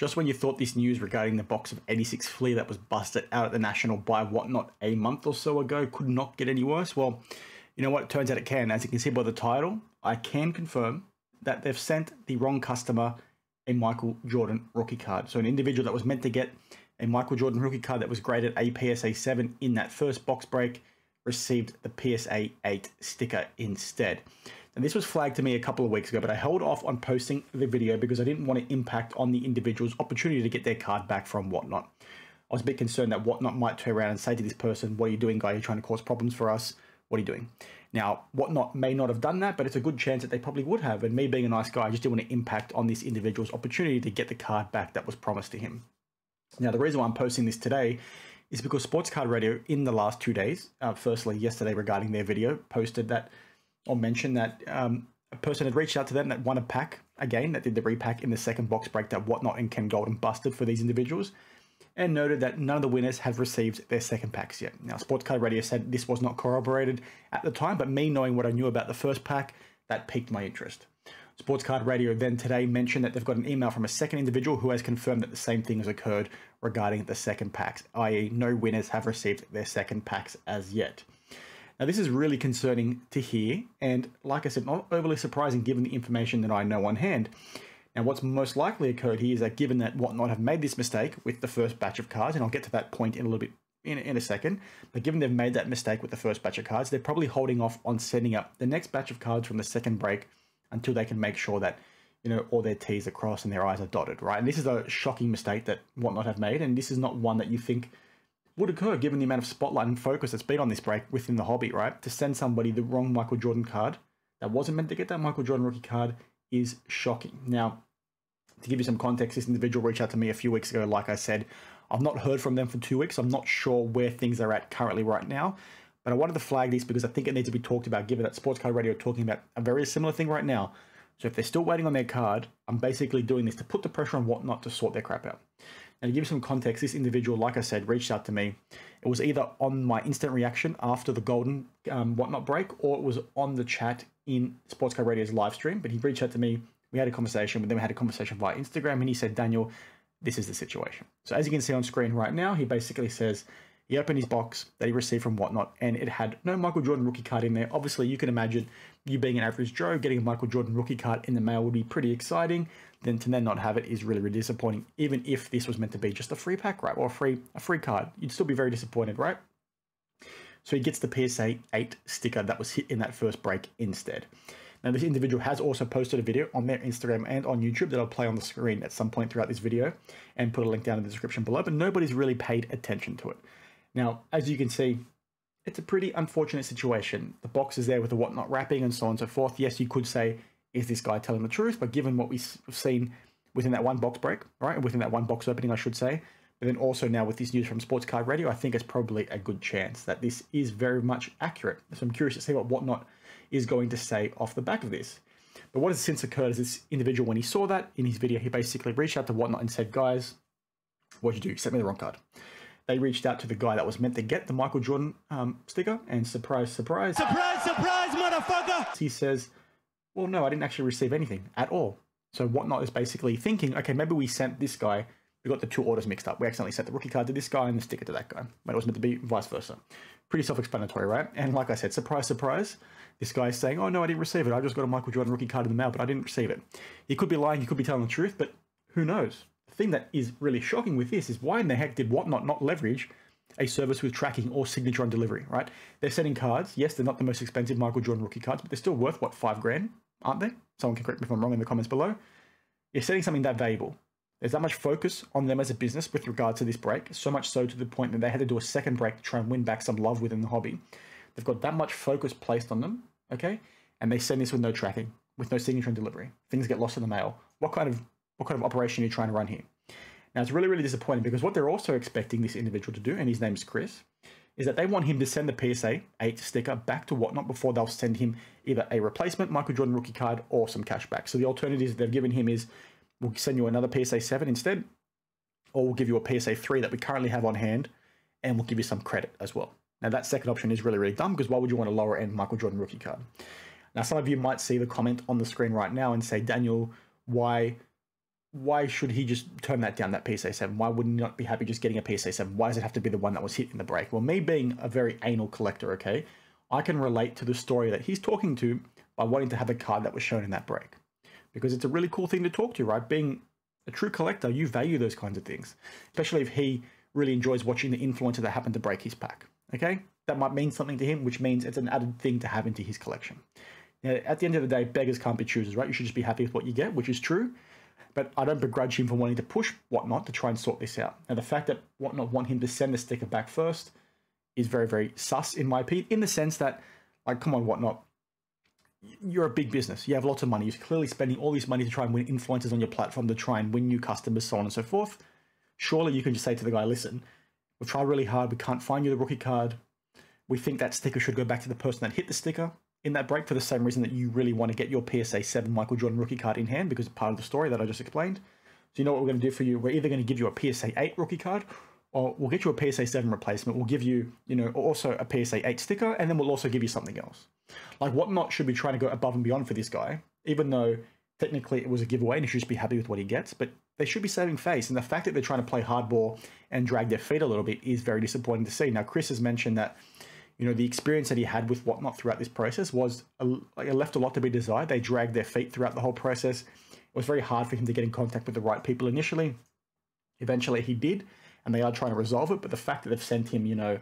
Just when you thought this news regarding the box of 86 Fleer that was busted out at the National by Whatnot a month or so ago could not get any worse, well, you know what? It turns out it can. As you can see by the title, I can confirm that they've sent the wrong customer a Michael Jordan rookie card. So an individual that was meant to get a Michael Jordan rookie card that was graded a PSA 7 in that first box break received the PSA 8 sticker instead. And this was flagged to me a couple of weeks ago, but I held off on posting the video because I didn't want to impact on the individual's opportunity to get their card back from Whatnot. I was a bit concerned that Whatnot might turn around and say to this person, "What are you doing, guy? You're trying to cause problems for us. What are you doing?" Now, Whatnot may not have done that, but it's a good chance that they probably would have. And me being a nice guy, I just didn't want to impact on this individual's opportunity to get the card back that was promised to him. Now, the reason why I'm posting this today is because Sports Card Radio in the last 2 days, firstly yesterday regarding their video, posted that or mentioned that a person had reached out to them that won a pack, again, that did the repack in the second box break that Whatnot and Ken Golden busted for these individuals, and noted that none of the winners have received their second packs yet. Now, Sports Card Radio said this was not corroborated at the time, but me knowing what I knew about the first pack, that piqued my interest. Sports Card Radio then today mentioned that they've got an email from a second individual who has confirmed that the same thing has occurred regarding the second packs, i.e. no winners have received their second packs as yet. Now, this is really concerning to hear, and like I said, not overly surprising given the information that I know on hand. Now, what's most likely occurred here is that given that Whatnot have made this mistake with the first batch of cards, and I'll get to that point in a little bit in a second, but given they've made that mistake with the first batch of cards, they're probably holding off on sending up the next batch of cards from the second break until they can make sure that, you know, all their T's are crossed and their I's are dotted, right? And this is a shocking mistake that Whatnot have made, and this is not one that you think would occur given the amount of spotlight and focus that's been on this break within the hobby, right? To send somebody the wrong Michael Jordan card that wasn't meant to get that Michael Jordan rookie card is shocking. Now, to give you some context, this individual reached out to me a few weeks ago. Like I said, I've not heard from them for 2 weeks. I'm not sure where things are at currently right now, but I wanted to flag this because I think it needs to be talked about, given that Sports Card Radio are talking about a very similar thing right now. So if they're still waiting on their card, I'm basically doing this to put the pressure on Whatnot to sort their crap out. And to give you some context, this individual, like I said, reached out to me. It was either on my instant reaction after the Golden Whatnot break, or it was on the chat in Sports Card Radio's live stream. But he reached out to me. We had a conversation, but then we had a conversation via Instagram, and he said, "Daniel, this is the situation." So as you can see on screen right now, he basically says he opened his box that he received from Whatnot, and it had no Michael Jordan rookie card in there. Obviously, you can imagine you being an average Joe, getting a Michael Jordan rookie card in the mail would be pretty exciting. Then to then not have it is really, really disappointing. Even if this was meant to be just a free pack, right, or a free card, you'd still be very disappointed, right? So he gets the PSA 8 sticker that was hit in that first break instead. Now, this individual has also posted a video on their Instagram and on YouTube that I'll play on the screen at some point throughout this video and put a link down in the description below, but nobody's really paid attention to it. Now, as you can see, it's a pretty unfortunate situation. The box is there with the Whatnot wrapping and so on and so forth. Yes, you could say, is this guy telling the truth? But given what we've seen within that one box break, right, within that one box opening, I should say, but then also now with this news from Sports Card Radio, I think it's probably a good chance that this is very much accurate. So I'm curious to see what Whatnot is going to say off the back of this. But what has since occurred is this individual, when he saw that in his video, he basically reached out to Whatnot and said, "Guys, what'd you do? You sent me the wrong card." They reached out to the guy that was meant to get the Michael Jordan sticker, and surprise, surprise. Surprise, surprise, motherfucker! He says, "Well, no, I didn't actually receive anything at all." So Whatnot is basically thinking, okay, maybe we sent this guy, we got the two orders mixed up. We accidentally sent the rookie card to this guy and the sticker to that guy. But it was meant to be vice versa. Pretty self-explanatory, right? And like I said, surprise, surprise, this guy is saying, "Oh, no, I didn't receive it. I just got a Michael Jordan rookie card in the mail, but I didn't receive it." He could be lying, he could be telling the truth, but who knows? The thing that is really shocking with this is why in the heck did Whatnot not leverage a service with tracking or signature on delivery, right? They're sending cards. Yes, they're not the most expensive Michael Jordan rookie cards, but they're still worth, what, $5,000, aren't they? Someone can correct me if I'm wrong in the comments below. You're sending something that valuable. There's that much focus on them as a business with regard to this break, so much so to the point that they had to do a second break to try and win back some love within the hobby. They've got that much focus placed on them, okay? And they send this with no tracking, with no signature on delivery. Things get lost in the mail. What kind of operation are you trying to run here? Now, it's really, really disappointing because what they're also expecting this individual to do, and his name's Chris, is that they want him to send the PSA 8 sticker back to Whatnot before they'll send him either a replacement Michael Jordan rookie card or some cash back. So the alternatives they've given him is, we'll send you another PSA 7 instead, or we'll give you a PSA 3 that we currently have on hand, and we'll give you some credit as well. Now, that second option is really, really dumb because why would you want a lower end Michael Jordan rookie card? Now, some of you might see the comment on the screen right now and say, "Daniel, why why should he just turn that down, that PSA 7? Why would he not be happy just getting a PSA 7? Why does it have to be the one that was hit in the break? Well, me being a very anal collector, okay, I can relate to the story that he's talking to by wanting to have a card that was shown in that break. Because it's a really cool thing to talk to, right? Being a true collector, you value those kinds of things, especially if he really enjoys watching the influencer that happened to break his pack, okay? That might mean something to him, which means it's an added thing to have into his collection. Now, at the end of the day, beggars can't be choosers, right? You should just be happy with what you get, which is true. But I don't begrudge him for wanting to push Whatnot to try and sort this out. Now, the fact that Whatnot want him to send the sticker back first is very, very sus, in my opinion, in the sense that, like, come on, Whatnot, you're a big business. You have lots of money. You're clearly spending all this money to try and win influencers on your platform, to try and win new customers, so on and so forth. Surely you can just say to the guy, listen, we've tried really hard. We can't find you the rookie card. We think that sticker should go back to the person that hit the sticker in that break, for the same reason that you really want to get your PSA 7 Michael Jordan rookie card in hand, because it's part of the story that I just explained. So you know what we're going to do for you? We're either going to give you a PSA 8 rookie card, or we'll get you a PSA 7 replacement. We'll give you, you know, also a PSA 8 sticker, and then we'll also give you something else. Like, Whatnot should be trying to go above and beyond for this guy, even though technically it was a giveaway and he should just be happy with what he gets, but they should be saving face. And the fact that they're trying to play hardball and drag their feet a little bit is very disappointing to see. Now, Chris has mentioned that, you know, the experience that he had with Whatnot throughout this process was it left a lot to be desired. They dragged their feet throughout the whole process. It was very hard for him to get in contact with the right people initially. Eventually he did, and they are trying to resolve it. But the fact that they've sent him, you know,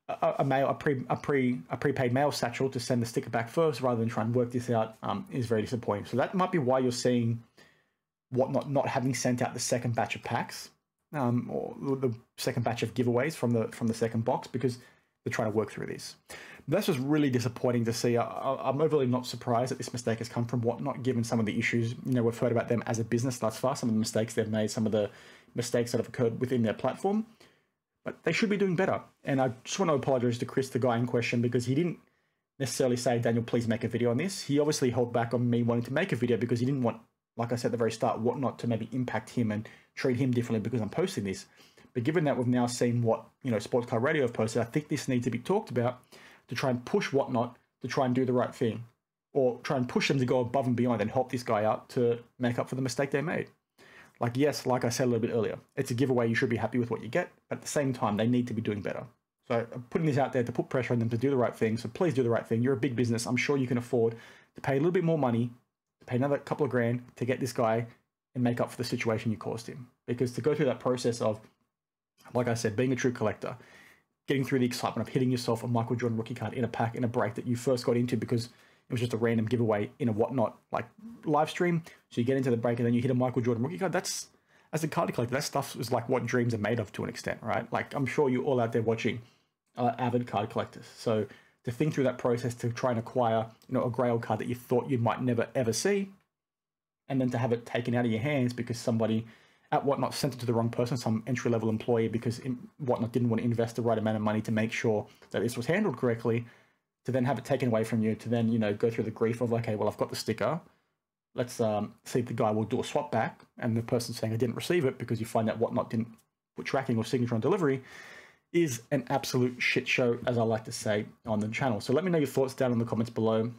a prepaid mail satchel to send the sticker back first rather than try and work this out is very disappointing. So that might be why you're seeing Whatnot not having sent out the second batch of packs, or the second batch of giveaways from the second box, because they're trying to work through this. That's just really disappointing to see. I'm overly not surprised that this mistake has come from Whatnot, given some of the issues, you know, we've heard about them as a business thus far, some of the mistakes they've made, some of the mistakes that have occurred within their platform. But they should be doing better. And I just want to apologize to Chris, the guy in question, because he didn't necessarily say, Daniel, please make a video on this. He obviously held back on me wanting to make a video because he didn't want, like I said at the very start, Whatnot to maybe impact him and treat him differently because I'm posting this. But given that we've now seen what, you know, Sports Car Radio have posted, I think this needs to be talked about to try and push Whatnot to try and do the right thing, or try and push them to go above and beyond and help this guy out to make up for the mistake they made. Like, yes, like I said a little bit earlier, it's a giveaway. You should be happy with what you get. But at the same time, they need to be doing better. So I'm putting this out there to put pressure on them to do the right thing. So please do the right thing. You're a big business. I'm sure you can afford to pay a little bit more money, to pay another couple of grand to get this guy and make up for the situation you caused him. Because to go through that process of, like I said, being a true collector, getting through the excitement of hitting yourself a Michael Jordan rookie card in a pack, in a break that you first got into because it was just a random giveaway in a Whatnot like live stream. So you get into the break and then you hit a Michael Jordan rookie card. That's, as a card collector, that stuff is like what dreams are made of to an extent, right? Like, I'm sure you all out there watching are avid card collectors. So to think through that process to try and acquire, you know, a grail card that you thought you might never ever see, and then to have it taken out of your hands because somebody at Whatnot sent it to the wrong person, some entry-level employee, because Whatnot didn't want to invest the right amount of money to make sure that this was handled correctly, to then have it taken away from you, to then, you know, go through the grief of, okay, well, I've got the sticker. Let's see if the guy will do a swap back, and the person saying I didn't receive it because you find out Whatnot didn't put tracking or signature on delivery is an absolute shit show, as I like to say on the channel. So let me know your thoughts down in the comments below.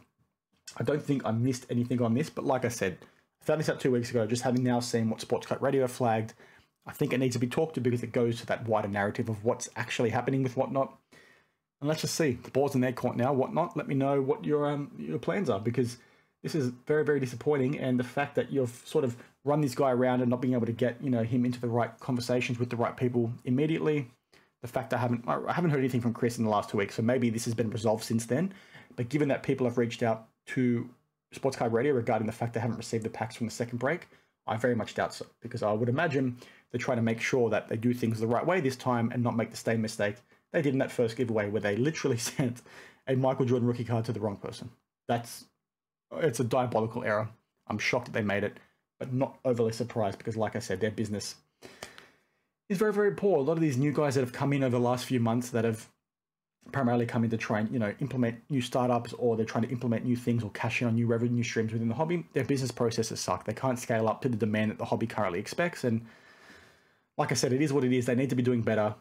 I don't think I missed anything on this, but like I said, I found this out 2 weeks ago, just having now seen what Sports Cut Radio flagged. I think it needs to be talked to because it goes to that wider narrative of what's actually happening with Whatnot. And let's just see. The ball's in their court now. Whatnot, let me know what your plans are, because this is very, very disappointing. And the fact that you've sort of run this guy around and not being able to get, you know, him into the right conversations with the right people immediately. The fact I haven't heard anything from Chris in the last 2 weeks, so maybe this has been resolved since then. But given that people have reached out to Sports Card Radio regarding the fact they haven't received the packs from the second break, I very much doubt so, because I would imagine they're trying to make sure that they do things the right way this time and not make the same mistake they did in that first giveaway where they literally sent a Michael Jordan rookie card to the wrong person. It's a diabolical error. I'm shocked that they made it, but not overly surprised because, like I said, their business is very, very poor. A lot of these new guys that have come in over the last few months that have primarily come in to try and, you know, implement new startups, or they're trying to implement new things or cash in on new revenue streams within the hobby, their business processes suck. They can't scale up to the demand that the hobby currently expects. And like I said, it is what it is. They need to be doing better.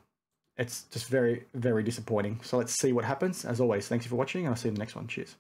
It's just very, very disappointing. So let's see what happens. As always, thanks you for watching, and I'll see you in the next one. Cheers.